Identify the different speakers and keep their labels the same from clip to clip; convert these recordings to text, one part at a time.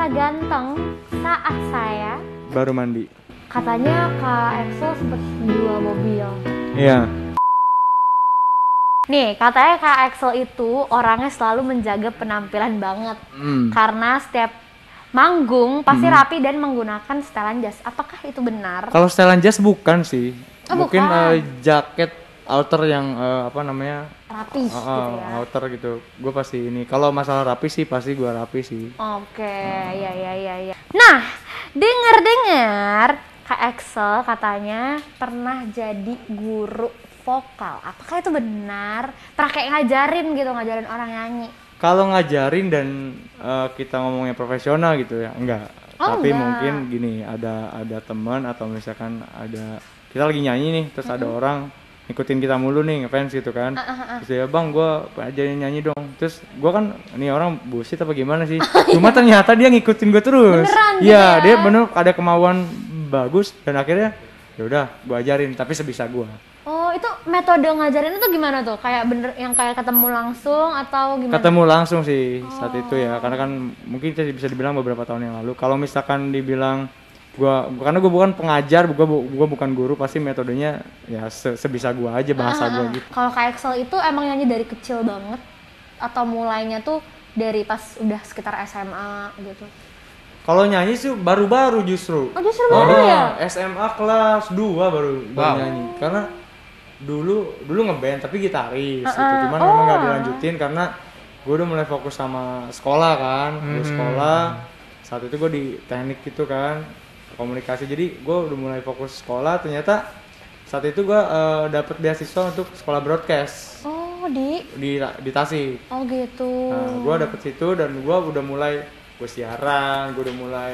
Speaker 1: merasa ganteng saat saya
Speaker 2: baru mandi.
Speaker 1: katanya Kak Exo sempat jual mobil.
Speaker 2: Iya.
Speaker 1: Nih, katanya Kak Exo itu orangnya selalu menjaga penampilan banget. Karena setiap manggung pasti rapi dan menggunakan setelan jas. Apakah itu benar?
Speaker 2: Kalau setelan jas bukan sih.
Speaker 1: Oh,
Speaker 2: Mungkin
Speaker 1: bukan.
Speaker 2: jaket outer yang apa namanya?
Speaker 1: Rapi gitu ya.
Speaker 2: Outer gitu. Gue pasti ini. Kalau masalah rapi sih pasti gue rapi sih.
Speaker 1: Oke, ya. Nah, dengar-dengar Kak Exo katanya pernah jadi guru vokal. Apakah itu benar? Pernah kayak ngajarin orang nyanyi?
Speaker 2: Kalau ngajarin dan kita ngomongnya profesional gitu ya, enggak.
Speaker 1: Oh,
Speaker 2: Tapi
Speaker 1: enggak.
Speaker 2: mungkin gini, ada teman atau misalkan ada kita lagi nyanyi nih, terus ada orang ngikutin kita mulu nih, ngefans gitu kan. Terus ya bang, gue ajarin nyanyi dong. Terus gue kan, nih orang bullshit apa gimana sih? Cuma ternyata dia ngikutin gue terus.
Speaker 1: Beneran gitu
Speaker 2: Iya,
Speaker 1: ya?
Speaker 2: dia bener ada kemauan bagus dan akhirnya ya udah gue ajarin, tapi sebisa gue.
Speaker 1: Oh, itu metode ngajarin itu gimana tuh? Kayak bener yang kayak ketemu langsung atau gimana?
Speaker 2: Ketemu langsung sih saat itu ya, karena kan mungkin kita bisa dibilang beberapa tahun yang lalu. Kalau misalkan dibilang karena gue bukan pengajar, gue bukan guru, pasti metodenya ya sebisa gue aja, bahasa gue gitu.
Speaker 1: Kalau Kak Exo itu emang nyanyi dari kecil banget atau mulainya tuh dari pas udah sekitar SMA gitu?
Speaker 2: Kalau nyanyi sih baru-baru justru.
Speaker 1: Oh, justru baru ya?
Speaker 2: SMA kelas 2 baru nyanyi. Karena dulu ngeband tapi gitaris gitu. Cuman memang nggak dilanjutin karena gue udah mulai fokus sama sekolah kan. Gue sekolah, saat itu gue di teknik gitu kan, komunikasi. Jadi gue udah mulai fokus sekolah. Ternyata saat itu gue dapet beasiswa untuk sekolah broadcast.
Speaker 1: Oh,
Speaker 2: di Tasik.
Speaker 1: Oh gitu.
Speaker 2: Nah, gue dapet situ dan gue udah mulai siaran, gue udah mulai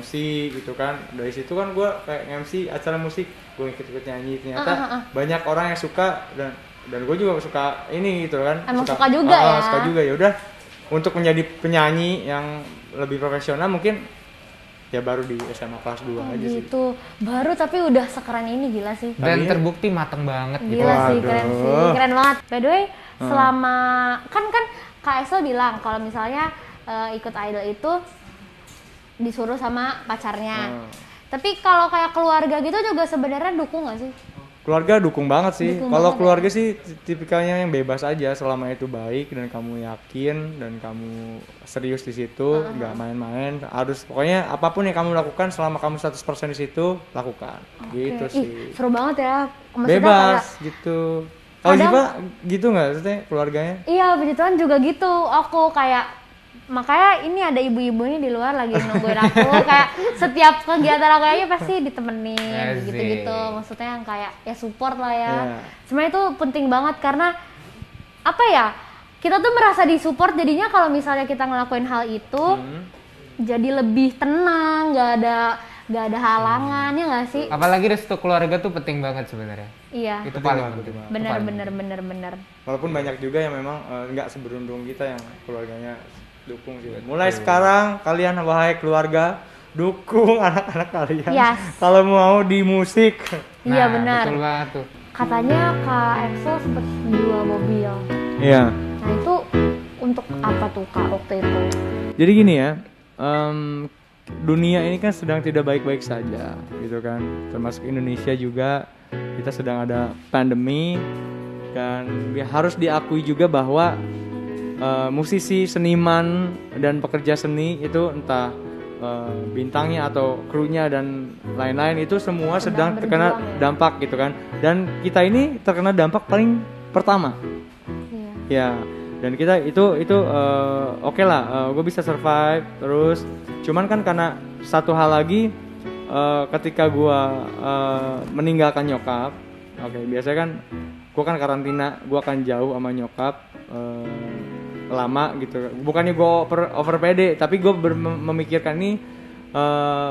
Speaker 2: MC gitu kan. Dari situ kan gue kayak MC acara musik, gue ikut nyanyi. Ternyata banyak orang yang suka dan gue juga suka ini gitu kan.
Speaker 1: Emang suka juga ya?
Speaker 2: Suka juga. Ya udah, untuk menjadi penyanyi yang lebih profesional mungkin ya baru di SMA kelas 2 aja sih.
Speaker 1: Gitu. Baru tapi udah sekeren ini, gila sih.
Speaker 3: Dan terbukti mateng banget gitu.
Speaker 1: Gila sih, keren sih. Keren banget. By the way, selama kan Kak Exo bilang kalau misalnya ikut idol itu disuruh sama pacarnya. Tapi kalau kayak keluarga gitu juga sebenarnya dukung nggak sih?
Speaker 2: Keluarga dukung banget sih.
Speaker 1: Dukung
Speaker 2: Kalau
Speaker 1: banget
Speaker 2: keluarga sih tipikalnya yang bebas aja selama itu baik dan kamu yakin dan kamu serius di situ, nggak main-main. Harus pokoknya apapun yang kamu lakukan selama kamu 100% di situ, lakukan. Gitu sih.
Speaker 1: Ih, seru banget ya. Maksudnya
Speaker 2: Bebas gitu. Kalau Ziva gitu nggak maksudnya keluarganya?
Speaker 1: Iya, begituan juga gitu. Aku kayak makanya ini ada ibu-ibu ini di luar lagi nungguin aku. Kayak setiap kegiatan aku aja pasti ditemenin gitu-gitu. Maksudnya yang kayak ya support lah ya. Sebenarnya itu penting banget karena apa ya? Kita tuh merasa disupport, jadinya kalau misalnya kita ngelakuin hal itu jadi lebih tenang, nggak ada halangan, ya nggak sih?
Speaker 3: Apalagi restu keluarga tuh penting banget sebenarnya.
Speaker 1: Iya.
Speaker 3: Itu paling penting.
Speaker 1: Bener.
Speaker 2: Walaupun banyak juga yang memang nggak seberuntung kita yang keluarganya dukung sih. Mulai sekarang kalian wahai keluarga dukung anak-anak kalian.
Speaker 1: Yes.
Speaker 2: Kalau mau di musik.
Speaker 1: Iya benar.
Speaker 3: Betul banget tuh.
Speaker 1: Katanya Kak Exo sempat jual mobil.
Speaker 2: Iya.
Speaker 1: Nah itu untuk apa tuh Kak waktu itu?
Speaker 2: Jadi gini ya, dunia ini kan sedang tidak baik-baik saja, gitu kan. Termasuk Indonesia juga, kita sedang ada pandemi dan harus diakui juga bahwa musisi, seniman dan pekerja seni itu entah bintangnya atau krunya dan lain-lain itu semua sedang terkena dampak gitu kan. Dan kita ini terkena dampak paling pertama. Ya, dan kita itu oke lah, gue bisa survive terus. Cuman kan karena satu hal lagi, ketika gue meninggalkan nyokap, biasanya kan gue kan karantina, gue akan jauh sama nyokap lama gitu. Bukannya gue over pede, tapi gue memikirkan nih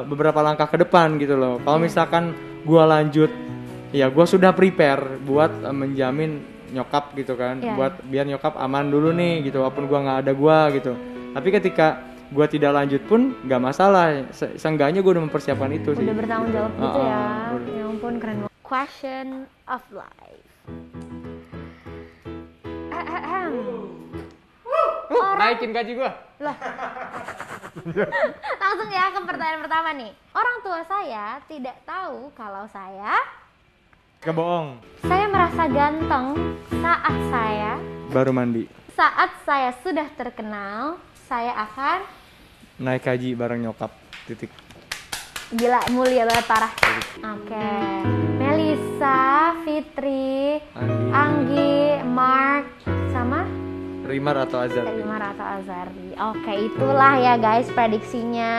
Speaker 2: beberapa langkah ke depan gitu loh. Kalau misalkan gue lanjut, ya gue sudah prepare buat menjamin nyokap gitu kan, buat biar nyokap aman dulu nih gitu, walaupun gue nggak ada gue gitu. Tapi ketika gue tidak lanjut pun nggak masalah, seenggaknya gue udah mempersiapkan itu sih.
Speaker 1: Udah bertanggung jawab gitu ya. Ya ampun, keren banget. Question of life.
Speaker 3: Naikin gaji gue.
Speaker 1: Lah, Langsung ya ke pertanyaan pertama nih. Orang tua saya tidak tahu kalau saya
Speaker 2: Kebohong.
Speaker 1: merasa ganteng
Speaker 2: Baru mandi.
Speaker 1: saat saya sudah terkenal, saya akan
Speaker 2: Naik haji bareng nyokap. Titik.
Speaker 1: gila mulia banget parah. Oke. Melisa, Fitri, Anggi, Mark, sama
Speaker 2: Rimar atau Azhar?
Speaker 1: Rimar atau Azari. Oke, itulah ya guys prediksinya.